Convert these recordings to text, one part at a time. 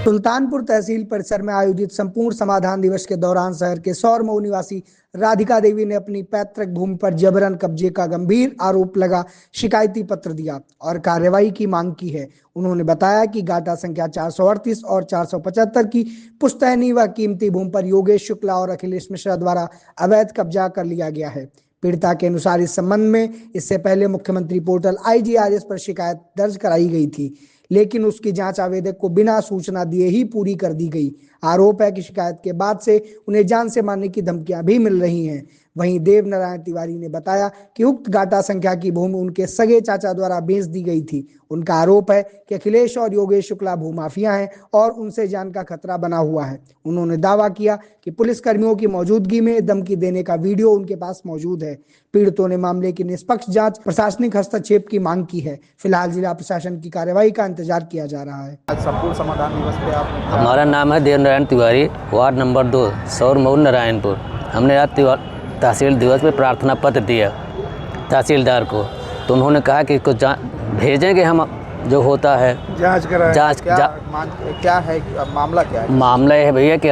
सुल्तानपुर तहसील परिसर में आयोजित संपूर्ण समाधान दिवस के दौरान शहर के सौर मऊ निवासी राधिका देवी ने अपनी पैतृक भूमि पर जबरन कब्जे का गंभीर आरोप लगा शिकायती पत्र दिया और कार्यवाही की मांग की है। उन्होंने बताया कि गाटा संख्या 438 और 475 की पुश्तैनी व कीमती भूमि पर योगेश शुक्ला और अखिलेश मिश्रा द्वारा अवैध कब्जा कर लिया गया है। पीड़िता के अनुसार इस संबंध में इससे पहले मुख्यमंत्री पोर्टल IGRS पर शिकायत दर्ज कराई गई थी, लेकिन उसकी जांच आवेदक को बिना सूचना दिए ही पूरी कर दी गई। आरोप है कि शिकायत के बाद से उन्हें जान से मारने की धमकियां भी मिल रही हैं। वहीं देव नारायण तिवारी ने बताया कि उक्त गाटा संख्या की भूमि उनके सगे चाचा द्वारा बेच दी गई थी। उनका आरोप है कि अखिलेश और योगेश शुक्ला भूमाफिया हैं और उनसे जान का खतरा बना हुआ है। उन्होंने दावा किया कि पुलिस कर्मियों की मौजूदगी में धमकी देने का वीडियो उनके पास मौजूद है। पीड़ितों ने मामले की निष्पक्ष जांच, प्रशासनिक हस्तक्षेप की मांग की है। फिलहाल जिला प्रशासन की कार्यवाही का इंतजार किया जा रहा है। आज संपूर्ण समाधान दिवस पे आप हमारा नाम है देव नारायण तिवारी, वार्ड नंबर 2, सौर मऊ नारायणपुर। हमने आज तहसील दिवस में प्रार्थना पत्र दिया तहसीलदार को, तो उन्होंने कहा कि इसको भेजेंगे, हम जो होता है जांच कराएं। क्या है मामला? क्या है मामला? है भैया कि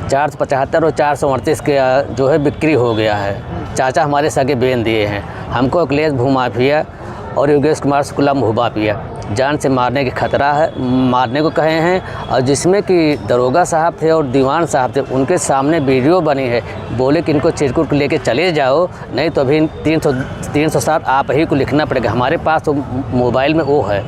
475 और 438 के जो है बिक्री हो गया है। चाचा हमारे सगे बेच दिए हैं। हमको अखिलेश भूमाफिया और योगेश कुमार शुक्ला भूमाफिया जान से मारने की खतरा है, मारने को कहे हैं। और जिसमें कि दरोगा साहब थे और दीवान साहब थे, उनके सामने वीडियो बनी है। बोले कि इनको चिरकुट लेके चले जाओ, नहीं तो अभी 307 आप ही को लिखना पड़ेगा। हमारे पास तो मोबाइल में वो है,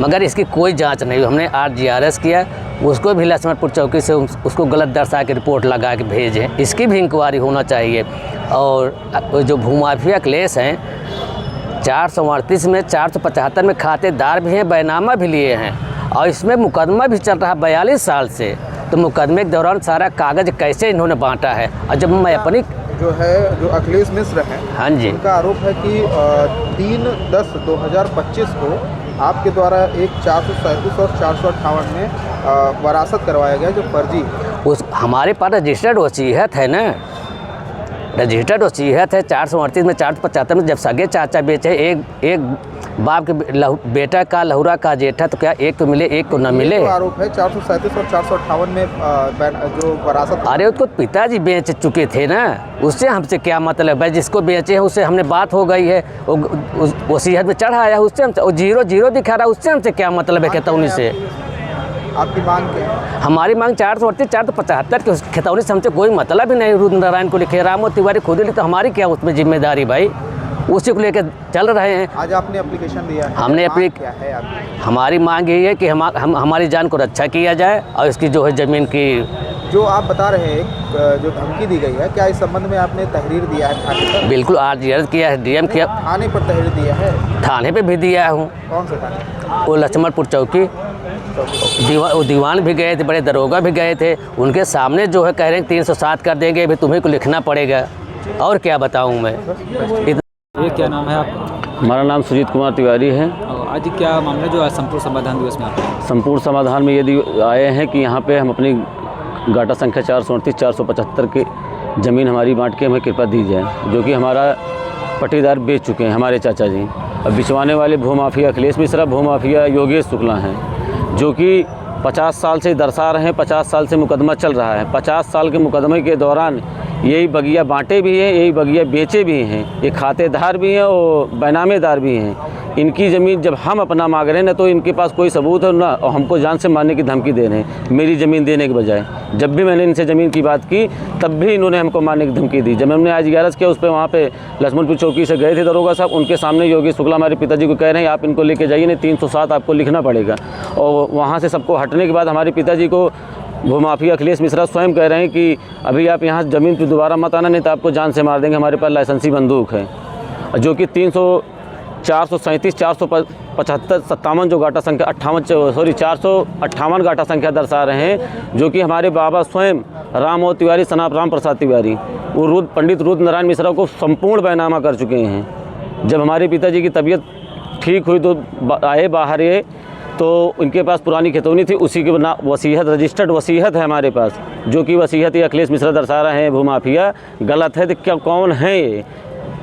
मगर इसकी कोई जांच नहीं हुई। हमने RGRS किया, उसको भी लक्ष्मणपुर चौकी से उसको गलत दर्शा के रिपोर्ट लगा के भेजें। इसकी भी इंक्वायरी होना चाहिए। और जो भूमाफिया अखिलेश हैं, 438 में 475 में खातेदार भी हैं, बैनामा भी लिए हैं और इसमें मुकदमा भी चल रहा है 42 साल से। तो मुकदमे के दौरान सारा कागज़ कैसे इन्होंने बांटा है? और जब मैं अपनी जो अखिलेश मिश्र हैं, हाँ जी, उनका आरोप है कि 3/10/2025 को आपके द्वारा एक 437 और 458 में वरासत करवाया गया, जो फर्जी उस हमारे पास रजिस्टर्ड वसीयत है ना, रजिस्टर्ड वसीयत है। 438 में 475 में जब सगे चाचा बेचे, एक बाप के बेटा का लहुरा का जेठा, तो क्या एक को मिले एक को न मिले? तो आरोप है 437 और 458 में जो वरासत। अरे उसको पिताजी बेच चुके थे ना, उससे हमसे क्या मतलब है? जिसको बेचे हैं उससे हमने बात हो गई है, वसीयत में चढ़ा आया, उससे हम 0 दिखा रहा है, उससे हमसे क्या मतलब है? खतौनी से आपकी मांग क्या है? हमारी मांग 438 475 की खतौनी से हमसे कोई मतलब ही नहीं। रुद्र नारायण को लिखे, रामो तिवारी खुद लिखे, तो हमारी क्या उसमें जिम्मेदारी भाई? उसी को लेकर चल रहे हैं। आज आपने एप्लीकेशन दिया है, हमने क्या है हमारी मांग यही है कि हमारी जान को रक्षा किया जाए और इसकी जो है ज़मीन की जो आप बता रहे हैं जो धमकी दी गई है, क्या इस संबंध में आपने तहरीर दिया है थाने पर? बिल्कुल RGRS किया है, DM किया। थाने पर तहरीर दिया है? थाने पे भी दिया हूँ। कौन से थाने? वो लक्ष्मणपुर चौकी। दीवान भी गए थे, बड़े दरोगा भी गए थे, उनके सामने जो है कह रहे हैं 307 कर देंगे, अभी तुम्हें को लिखना पड़ेगा। और क्या बताऊँ मैं? ये क्या नाम है आपका? हमारा नाम सुजीत कुमार तिवारी है। आज क्या मामला जो आज संपूर्ण समाधान दिवस में आप? संपूर्ण समाधान में यदि आए हैं कि यहाँ पे हम अपनी गाटा संख्या 438 475 की ज़मीन हमारी बांट के हमें कृपा दी जाए, जो कि हमारा पट्टीदार बेच चुके हैं हमारे चाचा जी। अब बिचवाने वाले भूमाफिया अखिलेश मिश्रा, भूमाफिया योगेश शुक्ला हैं, जो कि 50 साल से दर्शा रहे हैं। 50 साल से मुकदमा चल रहा है। 50 साल के मुकदमे के दौरान यही बगिया बांटे भी हैं, यही बगिया बेचे भी हैं, ये खातेदार भी हैं और बैनामेदार भी हैं। इनकी ज़मीन जब हम अपना मांग रहे हैं ना, तो इनके पास कोई सबूत है ना, और हमको जान से मारने की धमकी दे रहे हैं मेरी ज़मीन देने के बजाय। जब भी मैंने इनसे ज़मीन की बात की, तब भी इन्होंने हमको मारने की धमकी दी। जब हमने RGRS किया, उस पर वहाँ पे लक्ष्मणपुर चौकी से गए थे दरोगा साहब, उनके सामने योगेश शुक्ला हमारे पिताजी को कह रहे हैं आप इनको लेके जाइए, नहीं 307 आपको लिखना पड़ेगा। और वहाँ से सबको हटने के बाद हमारे पिताजी को भूमाफिया अखिलेश मिश्रा स्वयं कह रहे हैं कि अभी आप यहाँ ज़मीन पर दोबारा मत आना, नहीं तो आपको जान से मार देंगे। हमारे पास लाइसेंसी बंदूक है, जो कि 437 475 57 जो गाटा संख्या 458 गाटा संख्या दर्शा रहे हैं, जो कि हमारे बाबा स्वयं रामो तिवारी, सनाप राम प्रसाद तिवारी, वो पंडित रुद्र नारायण मिश्रा को संपूर्ण बैनामा कर चुके हैं। जब हमारे पिताजी की तबीयत ठीक हुई तो आए बाहर, ये तो इनके पास पुरानी खतौनी थी, उसी की वसीयत, रजिस्टर्ड वसीयत है हमारे पास, जो कि वसीयत ये अखिलेश मिश्रा दर्शा रहे हैं भूमाफिया गलत है। तो क्या कौन है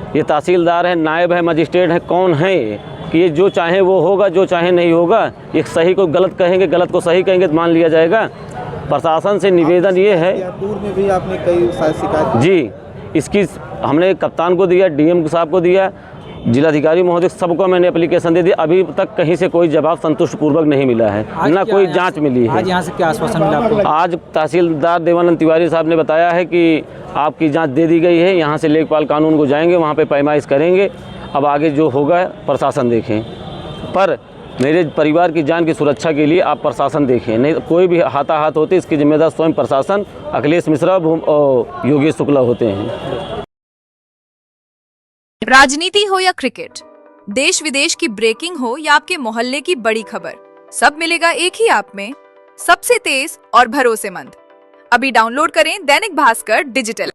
ये तहसीलदार है, नायब है, मजिस्ट्रेट है, कौन है ये कि ये जो चाहे वो होगा, जो चाहे नहीं होगा। एक सही को गलत कहेंगे, गलत को सही कहेंगे तो मान लिया जाएगा। प्रशासन से निवेदन ये है, दूर में भी आपने कई शिकायत जी इसकी हमने कप्तान को दिया, डीएम साहब को दिया, जिलाधिकारी महोदय सबको मैंने एप्लीकेशन दे दी। अभी तक कहीं से कोई जवाब संतुष्ट पूर्वक नहीं मिला है, ना कोई जांच मिली है। आज यहाँ से क्या आश्वासन मिला आपको? आज तहसीलदार देवानंद तिवारी साहब ने बताया है कि आपकी जांच दे दी गई है, यहाँ से लेखपाल कानून को जाएंगे, वहाँ पे पैमाइश करेंगे। अब आगे जो होगा प्रशासन देखें, पर मेरे परिवार की जान की सुरक्षा के लिए आप प्रशासन देखें, नहीं कोई भी हाथाहाथ होते इसकी जिम्मेदार स्वयं प्रशासन, अखिलेश मिश्रा और योगेश शुक्ला होते हैं। राजनीति हो या क्रिकेट, देश विदेश की ब्रेकिंग हो या आपके मोहल्ले की बड़ी खबर, सब मिलेगा एक ही ऐप में, सबसे तेज और भरोसेमंद। अभी डाउनलोड करें दैनिक भास्कर डिजिटल।